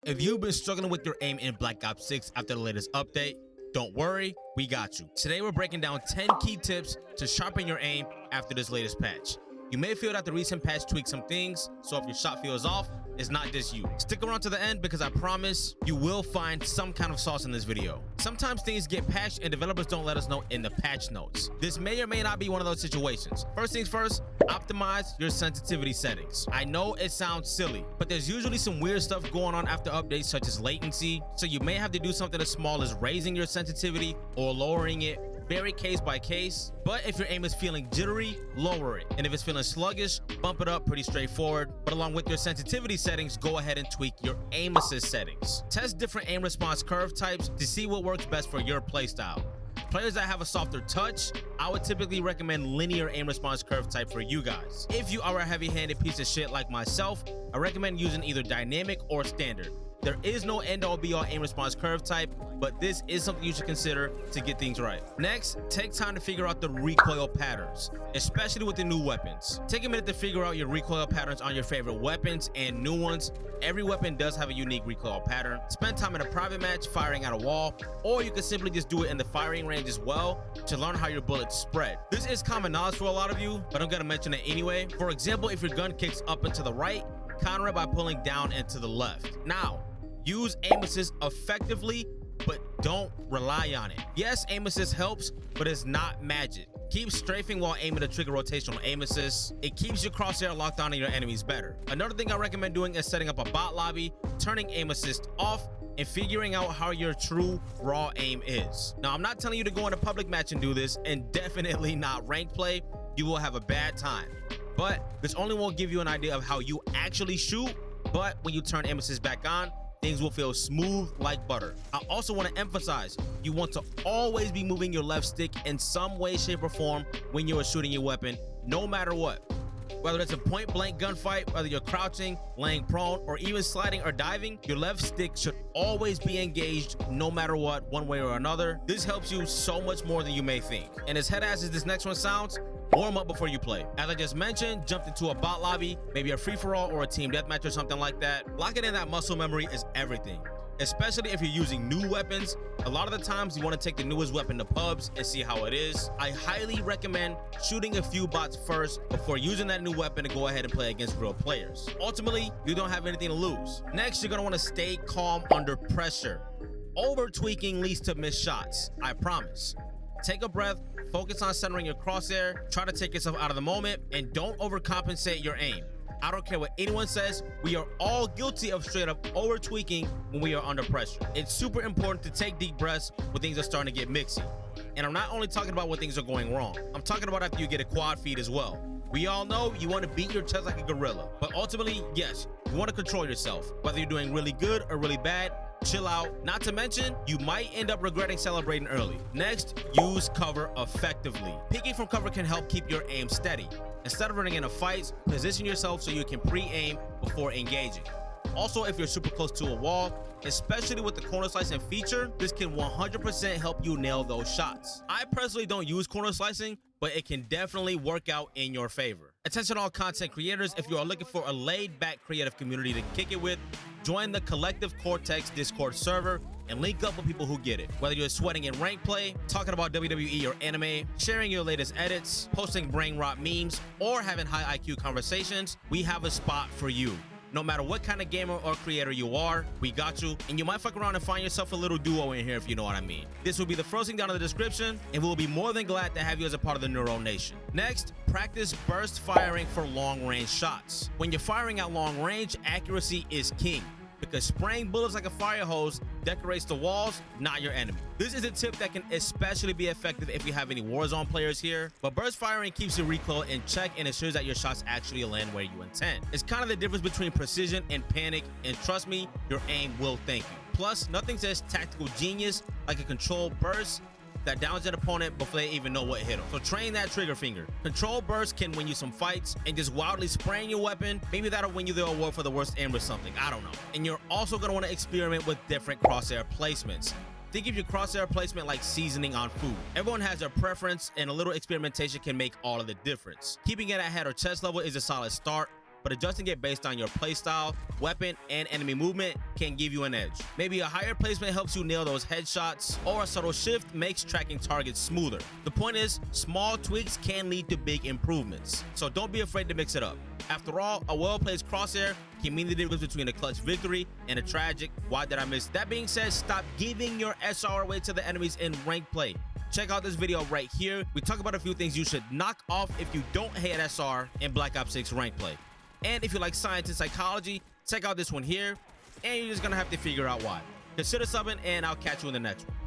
If you've been struggling with your aim in Black Ops 6 after the latest update, don't worry, we got you. Today we're breaking down 10 key tips to sharpen your aim after this latest patch. You may feel that the recent patch tweaked some things, so if your shot feels off, it's not just you. Stick around to the end because I promise you will find some kind of sauce in this video. Sometimes things get patched and developers don't let us know in the patch notes. This may or may not be one of those situations. First things first, optimize your sensitivity settings. I know it sounds silly, but there's usually some weird stuff going on after updates such as latency, so you may have to do something as small as raising your sensitivity or lowering it. Vary case by case, but if your aim is feeling jittery, lower it. And if it's feeling sluggish, bump it up. Pretty straightforward. But along with your sensitivity settings, go ahead and tweak your aim assist settings. Test different aim response curve types to see what works best for your playstyle. Players that have a softer touch, I would typically recommend linear aim response curve type for you guys. If you are a heavy-handed piece of shit like myself, I recommend using either dynamic or standard. There is no end-all be-all aim response curve type, but this is something you should consider to get things right. Next, take time to figure out the recoil patterns, especially with the new weapons. Take a minute to figure out your recoil patterns on your favorite weapons and new ones. Every weapon does have a unique recoil pattern. Spend time in a private match firing at a wall, or you can simply just do it in the firing range as well to learn how your bullets spread. This is common knowledge for a lot of you, but I'm gonna mention it anyway. For example, if your gun kicks up and to the right, counter it by pulling down and to the left. Now, use aim assist effectively, but don't rely on it. Yes, aim assist helps, but it's not magic. Keep strafing while aiming to trigger rotational aim assist. It keeps your crosshair locked on your enemies better. Another thing I recommend doing is setting up a bot lobby, turning aim assist off, and figuring out how your true raw aim is. Now, I'm not telling you to go in a public match and do this, and definitely not ranked play. You will have a bad time. But this only will give you an idea of how you actually shoot, but when you turn aim assist back on, things will feel smooth like butter. I also want to emphasize, you want to always be moving your left stick in some way, shape, or form when you are shooting your weapon, no matter what. Whether it's a point-blank gunfight, whether you're crouching, laying prone, or even sliding or diving, your left stick should always be engaged no matter what, one way or another. This helps you so much more than you may think. And as head-ass as this next one sounds, warm up before you play. As I just mentioned, jump into a bot lobby, maybe a free-for-all or a team deathmatch or something like that. Locking in that muscle memory is everything, especially if you're using new weapons. A lot of the times you want to take the newest weapon to pubs and see how it is. I highly recommend shooting a few bots first before using that new weapon to go ahead and play against real players. Ultimately, you don't have anything to lose. Next, you're going to want to stay calm under pressure. Over tweaking leads to missed shots, I promise. Take a breath, focus on centering your crosshair, try to take yourself out of the moment, and don't overcompensate your aim. I don't care what anyone says, we are all guilty of straight up over tweaking when we are under pressure. It's super important to take deep breaths when things are starting to get mixy. And I'm not only talking about when things are going wrong, I'm talking about after you get a quad feed as well. We all know you want to beat your chest like a gorilla, but ultimately, yes, you want to control yourself. Whether you're doing really good or really bad, chill out. Not to mention, you might end up regretting celebrating early. Next, use cover effectively. Peeking from cover can help keep your aim steady. Instead of running into fights, position yourself so you can pre-aim before engaging. Also, if you're super close to a wall, especially with the corner slicing feature, this can 100% help you nail those shots. I personally don't use corner slicing, but it can definitely work out in your favor. Attention all content creators, if you are looking for a laid-back creative community to kick it with, join the Collective Cortex Discord server and link up with people who get it. Whether you're sweating in rank play, talking about WWE or anime, sharing your latest edits, posting brain rot memes, or having high IQ conversations, we have a spot for you. No matter what kind of gamer or creator you are, we got you, and you might fuck around and find yourself a little duo in here if you know what I mean. This will be the first thing down in the description, and we'll be more than glad to have you as a part of the Neuro Nation. Next, practice burst firing for long-range shots. When you're firing at long range, accuracy is king, because spraying bullets like a fire hose decorates the walls, not your enemy. This is a tip that can especially be effective if you have any Warzone players here, but burst firing keeps your recoil in check and ensures that your shots actually land where you intend. It's kind of the difference between precision and panic, and trust me, your aim will thank you. Plus, nothing says tactical genius like a controlled burst that downs an opponent before they even know what hit them. So train that trigger finger. Control burst can win you some fights, and just wildly spraying your weapon, maybe that'll win you the award for the worst aim or something, I don't know. And you're also gonna wanna experiment with different crosshair placements. Think of your crosshair placement like seasoning on food. Everyone has their preference, and a little experimentation can make all of the difference. Keeping it at head or chest level is a solid start, but adjusting it based on your playstyle, weapon, and enemy movement can give you an edge. Maybe a higher placement helps you nail those headshots, or a subtle shift makes tracking targets smoother. The point is, small tweaks can lead to big improvements, so don't be afraid to mix it up. After all, a well-placed crosshair can mean the difference between a clutch victory and a tragic "why did I miss?" That being said, stop giving your SR away to the enemies in ranked play. Check out this video right here. We talk about a few things you should knock off if you don't hate SR in Black Ops 6 ranked play. And if you like science and psychology, check out this one here, and you're just gonna have to figure out why. Consider subbing, and I'll catch you in the next one.